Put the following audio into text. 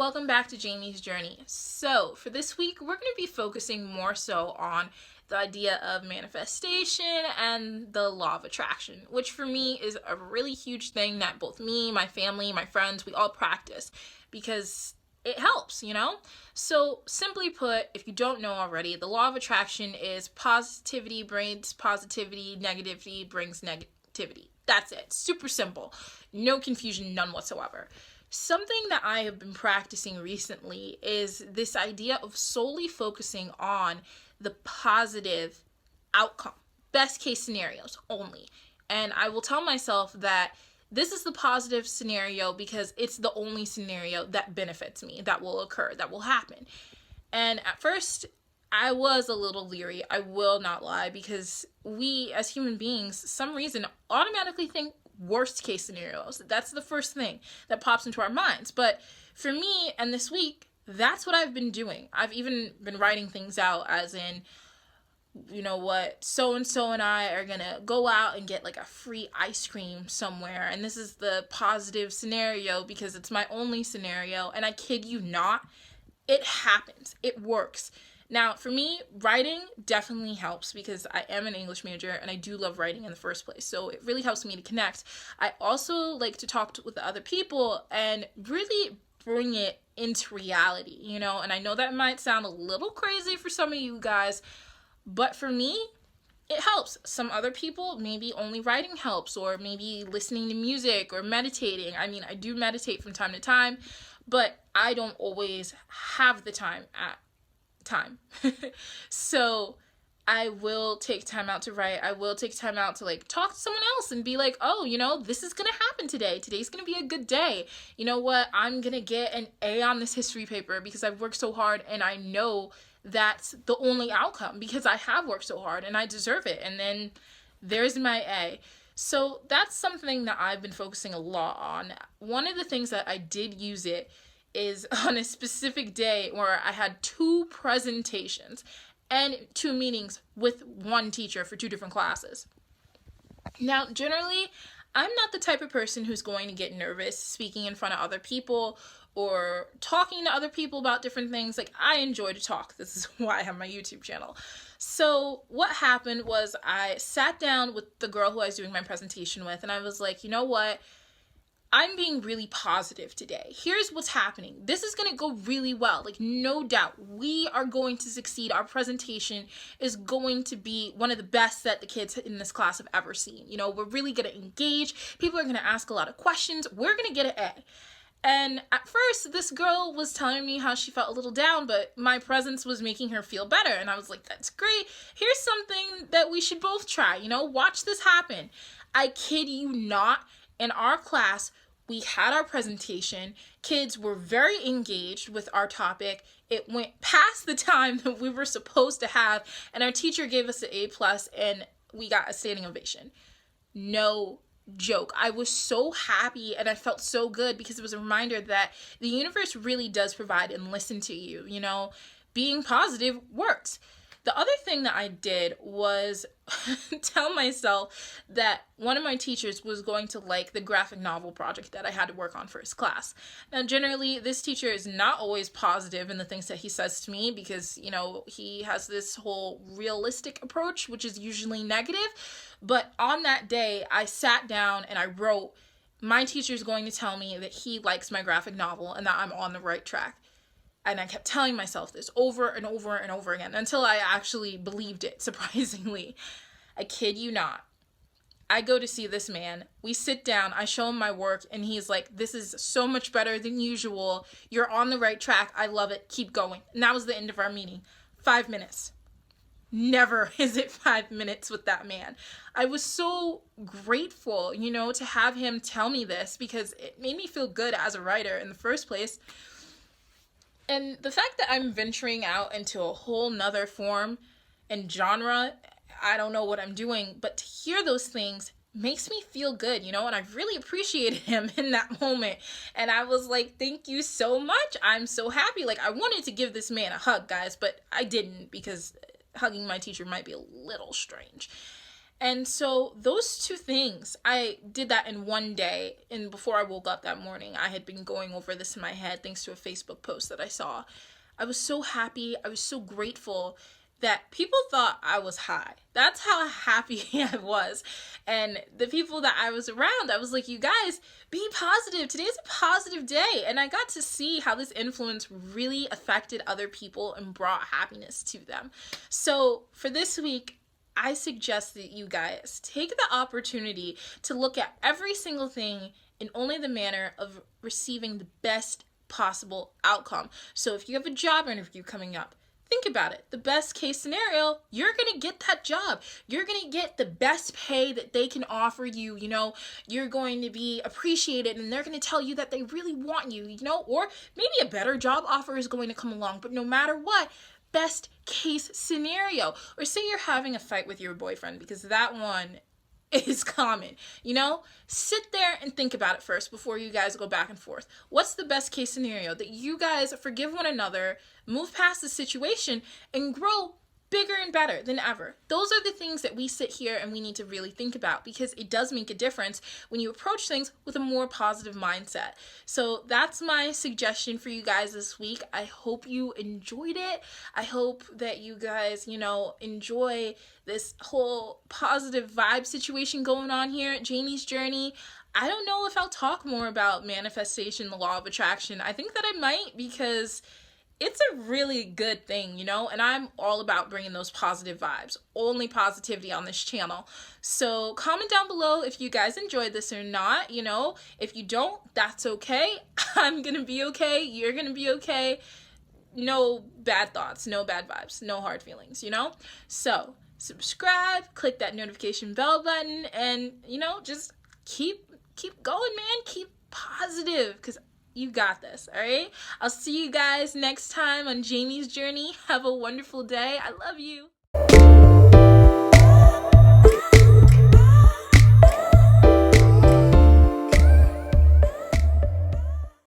Welcome back to Jami's Journey. So, for this week, we're going to be focusing more so on the idea of manifestation and the law of attraction, which for me is a really huge thing that both me, my family, my friends, we all practice because it helps, So, simply put, if you don't know already, the law of attraction is positivity brings positivity, negativity brings negativity. That's it. Super simple. No confusion, none whatsoever. Something that I have been practicing recently is this idea of solely focusing on the positive outcome, best case scenarios only. And I will tell myself that this is the positive scenario because it's the only scenario that benefits me, that will occur, that will happen. And at first, I was a little leery, I will not lie, because we as human beings, some reason, automatically think worst case scenarios. That's the first thing that pops into our minds. But for me and this week, that's what I've been doing. I've even been writing things out as in, so and so and I are gonna go out and get like a free ice cream somewhere, and this is the positive scenario because it's my only scenario. And I kid you not, it happens. It works. Now, for me, writing definitely helps because I am an English major and I do love writing in the first place. So it really helps me to connect. I also like to talk with other people and really bring it into reality, and I know that might sound a little crazy for some of you guys, but for me, it helps. Some other people, maybe only writing helps, or maybe listening to music or meditating. I mean, I do meditate from time to time, but I don't always have the time. So I will take time out to write. I will take time out to talk to someone else and be like, oh, this is gonna happen today. Today's gonna be a good day. You know what? I'm gonna get an A on this history paper because I've worked so hard, and I know that's the only outcome because I have worked so hard and I deserve it. And then there's my A. So that's something that I've been focusing a lot on. One of the things that I did use it is on a specific day where I had 2 presentations and 2 meetings with one teacher for 2 different classes. Now, generally, I'm not the type of person who's going to get nervous speaking in front of other people or talking to other people about different things. I enjoy to talk. This is why I have my YouTube channel. So what happened was I sat down with the girl who I was doing my presentation with, and I was like, you know what? I'm being really positive today. Here's what's happening. This is going to go really well. No doubt. We are going to succeed. Our presentation is going to be one of the best that the kids in this class have ever seen. We're really going to engage. People are going to ask a lot of questions. We're going to get an A. And at first, this girl was telling me how she felt a little down, but my presence was making her feel better. And I was like, that's great. Here's something that we should both try. Watch this happen. I kid you not. In our class, we had our presentation. Kids were very engaged with our topic. It went past the time that we were supposed to have, and our teacher gave us an A+, and we got a standing ovation. No joke. I was so happy, and I felt so good because it was a reminder that the universe really does provide and listen to you. Being positive works. The other thing that I did was tell myself that one of my teachers was going to like the graphic novel project that I had to work on for his class. Now, generally, this teacher is not always positive in the things that he says to me because, he has this whole realistic approach, which is usually negative. But on that day, I sat down and I wrote, my teacher's going to tell me that he likes my graphic novel and that I'm on the right track. And I kept telling myself this over and over and over again until I actually believed it, surprisingly. I kid you not. I go to see this man. We sit down. I show him my work. And he's like, this is so much better than usual. You're on the right track. I love it. Keep going. And that was the end of our meeting. 5 minutes. Never is it 5 minutes with that man. I was so grateful, to have him tell me this because it made me feel good as a writer in the first place. And the fact that I'm venturing out into a whole nother form and genre, I don't know what I'm doing, but to hear those things makes me feel good, and I really appreciated him in that moment. And I was like, thank you so much. I'm so happy. I wanted to give this man a hug, guys, but I didn't because hugging my teacher might be a little strange. And so those two things, I did that in one day. And before I woke up that morning, I had been going over this in my head thanks to a Facebook post that I saw. I was so happy. I was so grateful that people thought I was high. That's how happy I was. And the people that I was around, I was like, you guys, be positive. Today's a positive day. And I got to see how this influence really affected other people and brought happiness to them. So for this week, I suggest that you guys take the opportunity to look at every single thing in only the manner of receiving the best possible outcome. So if you have a job interview coming up, think about it. The best case scenario, you're going to get that job. You're going to get the best pay that they can offer you. You know, you're going to be appreciated and they're going to tell you that they really want you, you know, or maybe a better job offer is going to come along. But no matter what, best case scenario. Or say you're having a fight with your boyfriend, because that one is common, you know? Sit there and think about it first before you guys go back and forth. What's the best case scenario? That you guys forgive one another, move past the situation, and grow bigger and better than ever. Those are the things that we sit here and we need to really think about, because it does make a difference when you approach things with a more positive mindset. So that's my suggestion for you guys this week. I hope you enjoyed it. I hope that you guys, you know, enjoy this whole positive vibe situation going on here at Jami's Journey. I don't know if I'll talk more about manifestation, the law of attraction. I think that I might, because it's a really good thing, you know, and I'm all about bringing those positive vibes, only positivity on this channel. So comment down below if you guys enjoyed this or not, you know. If you don't, that's okay. I'm gonna be okay. You're gonna be okay. No bad thoughts, no bad vibes, no hard feelings, you know. So subscribe, click that notification bell button, and, you know, just keep going, man. Keep positive, because you got this, all right? I'll see you guys next time on Jami's Journey. Have a wonderful day. I love you.